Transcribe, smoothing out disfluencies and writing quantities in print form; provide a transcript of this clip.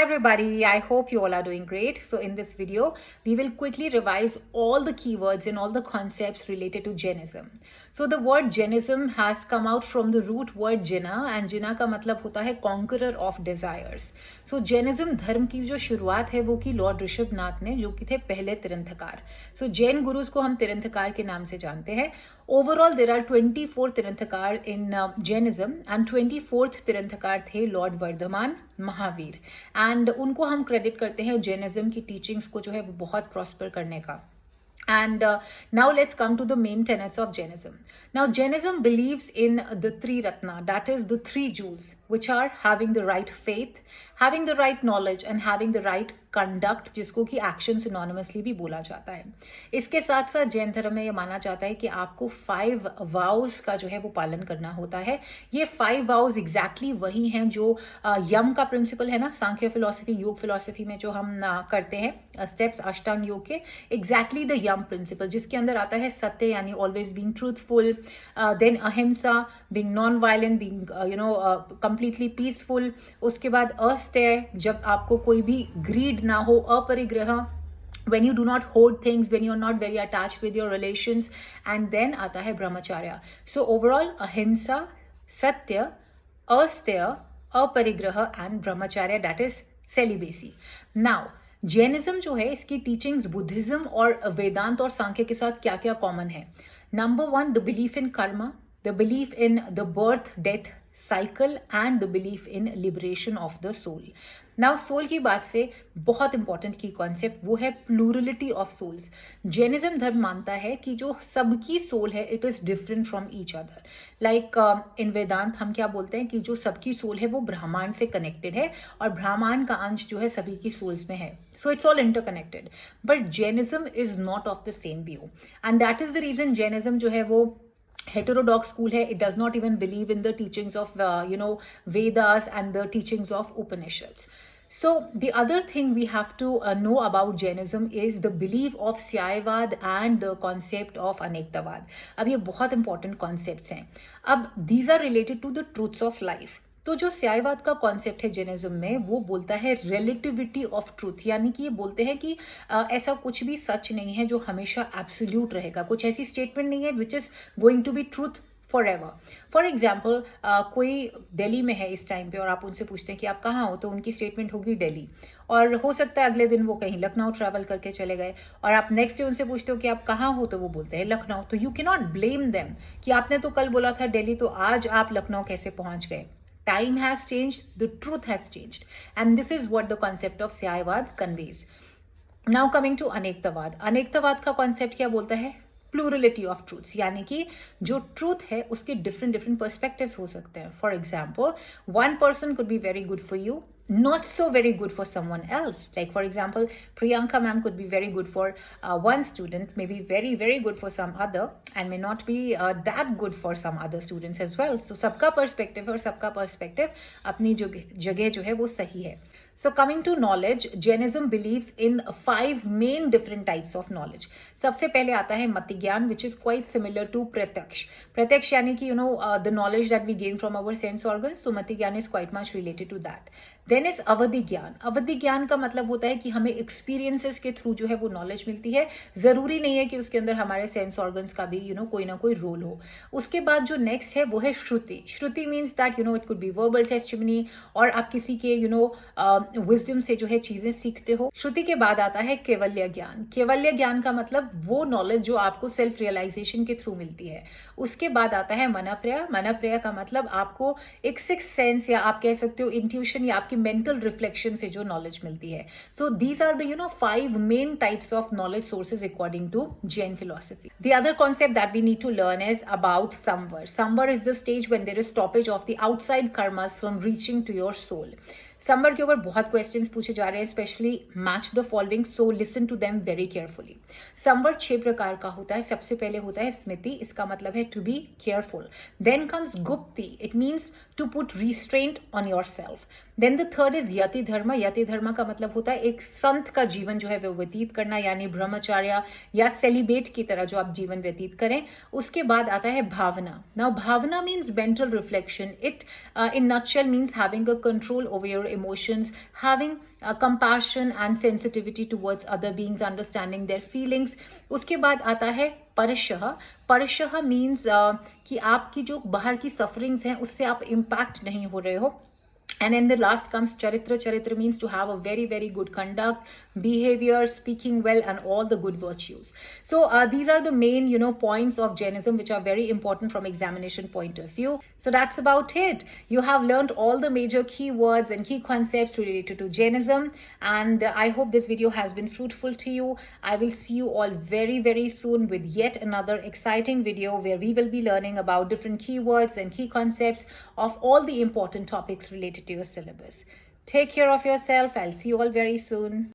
everybody, I hope you all are doing great. So in this video, we will quickly revise all the keywords and all the concepts related to Jainism. So the word Jainism has come out from the root word Jina, and Jina का मतलब होता है conqueror of desires. So Jainism धर्म की जो शुरुआत है वो की लॉर्ड ऋषभनाथ ने, जो कि थे पहले तीर्थंकर. So जैन गुरुज को हम तीर्थंकर के नाम से जानते हैं. Overall there are 24 तीर्थंकर in Jainism and 24th तीर्थंकर थे लॉर्ड वर्धमान महावीर, एंड उनको हम क्रेडिट करते हैं जैनिज्म की टीचिंग्स को जो है वो बहुत प्रॉस्पर करने का. And now let's come to the main tenets of Jainism. Now Jainism believes in the three ratna, that is the three jewels, which are having the right faith, having the right knowledge and having the right conduct, जिसको कि action synonymously भी बोला जाता है. इसके साथ साथ जैन धर्म में ये माना जाता है कि आपको 5 vows का जो है वो पालन करना होता है. ये 5 vows exactly वही हैं जो यम का प्रिंसिपल है ना, सांख्य फिलोसफी, योग फिलोसफी में जो हम करते हैं स्टेप्स अष्टांग योग के, exactly the यम प्रिंसिपल, जिसके अंदर आता है सत्य यानी ऑलवेज बीइंग ट्रूथफुल, देन अहिंसा being non violent, being completely peaceful. उसके बाद अस्तेय, जब आपको कोई भी ग्रीड ना हो, अपरिग्रह, when you do not hoard things, when you are not very attached with your relations, and then आता है ब्रह्मचर्य. So overall अहिंसा, सत्य, अस्तेय, अपरिग्रह and ब्रह्मचर्य, that is celibacy. Now Jainism जो है इसकी टीचिंग्स बुद्धिज्म और वेदांत और सांख्य के साथ क्या क्या कॉमन है. Number 1, the belief in karma, the belief in the birth death cycle and the belief in liberation of the soul. Now soul की बात से बहुत इंपॉर्टेंट की कॉन्सेप्ट वो है प्लूरलिटी ऑफ सोल्स. जैनिज्म धर्म मानता है कि जो सबकी सोल है it is different from each other. Like in Vedanta हम क्या बोलते हैं कि जो सबकी सोल है वो ब्रह्मांड से कनेक्टेड है और ब्रह्मांड का अंश जो है सभी की सोल्स में है. So it's all interconnected. But Jainism is not of the same view, and that is the reason Jainism जो है वो heterodox school hai. It does not even believe in the teachings of Vedas and the teachings of Upanishads. So the other thing we have to know about Jainism is the belief of Syaivada and the concept of Anektavad. अब ये बहुत important concepts हैं. अब these are related to the truths of life. तो जो स्यायवाद का concept है Jainism में वो बोलता है रिलेटिविटी ऑफ ट्रूथ, यानी कि ये बोलते हैं कि ऐसा कुछ भी सच नहीं है जो हमेशा एब्सोल्यूट रहेगा. कुछ ऐसी स्टेटमेंट नहीं है which is going to be truth for ever. For example कोई दिल्ली में है इस टाइम पे और आप उनसे पूछते हैं कि आप कहाँ हो, तो उनकी स्टेटमेंट होगी दिल्ली, और हो सकता है अगले दिन वो कहीं लखनऊ ट्रैवल करके चले गए, और आप नेक्स्ट डे उनसे पूछते हो कि आप कहाँ हो, तो वो बोलते हैं लखनऊ. तो you can not blame them कि आपने तो कल बोला था दिल्ली, तो आज आप लखनऊ कैसे पहुंच गए. Time has changed, the truth has changed, and this is what the concept of Syaivada conveys. Now coming to Anektavad. Anektavad का concept क्या बोलता है? प्लूरलिटी ऑफ ट्रूथ्स, यानी कि जो ट्रूथ है उसके डिफरेंट पर्सपेक्टिव्स हो सकते हैं. For example, one person could be very good for you, not so very good for someone else. Like for example, Priyanka ma'am could be very good for one student, maybe very good for some other, and may not be that good for some other students as well. So सबका perspective और सबका perspective अपनी जगह जो है वो सही है. So coming to knowledge, Jainism believes in 5 main different types of knowledge. सबसे पहले आता है मति ज्ञान, which is quite similar to प्रत्यक्ष. प्रत्यक्ष यानी कि the knowledge that we gain from our sense organs. So मति ज्ञान is quite much related to that. Then is अवधि ज्ञान. अवधि ज्ञान का मतलब होता है कि हमें एक्सपीरियंसेस के थ्रू जो है वो नॉलेज मिलती है. जरूरी नहीं है कि उसके अंदर हमारे सेंस ऑर्गन्स का भी कोई ना कोई रोल हो. उसके बाद जो नेक्स्ट है वो है Shruti. Shruti means that it could be verbal testimony, और आप किसी के विजडम से जो है चीजें सीखते हो. श्रुति के बाद आता है केवल्य ज्ञान. केवल्य ज्ञान का मतलब वो नॉलेज जो आपको सेल्फ रियलाइजेशन के थ्रू मिलती है. उसके बाद आता है मनप्रिय. मनप्रिय का मतलब आपको एक सिक्स सेंस, या आप कह सकते हो इंट्यूशन, या आपकी मेंटल रिफ्लेक्शन से जो नॉलेज मिलती है. So these are the 5 main types of knowledge sources according to Jain philosophy. The other concept that we need to learn is about samvar. Samvar is the stage when there is stoppage of the outside karmas from reaching to your soul. संवर के ऊपर बहुत questions पूछे जा रहे हैं, specially match the following, so listen to them very carefully. संवर 6 प्रकार का होता है. सबसे पहले होता है स्मृति, इसका मतलब है to be careful. Then comes Gupti, it means to put restraint on yourself. Then the third is yati dharma. Yati dharma का मतलब होता है एक संत का जीवन जो है वो व्यतीत करना, यानी ब्रह्मचार्य या सेलिब्रेट की तरह जो आप जीवन व्यतीत करें. उसके बाद आता है भावना. Now Bhavna means mental reflection. It in nutshell means having a control over your emotions, having compassion and sensitivity towards other beings, understanding their feelings. उसके बाद आता है परशः. परशः means कि आपकी जो बाहर की sufferings हैं उससे आप impact नहीं हो रहे हो. And then the last comes charitra. Charitra means to have a very, very good conduct, behavior, speaking well, and all the good virtues. So these are the main, points of Jainism, which are very important from examination point of view. So that's about it. You have learned all the major key words and key concepts related to Jainism. And I hope this video has been fruitful to you. I will see you all very, very soon with yet another exciting video where we will be learning about different keywords and key concepts of all the important topics related to your syllabus. Take care of yourself. I'll see you all very soon.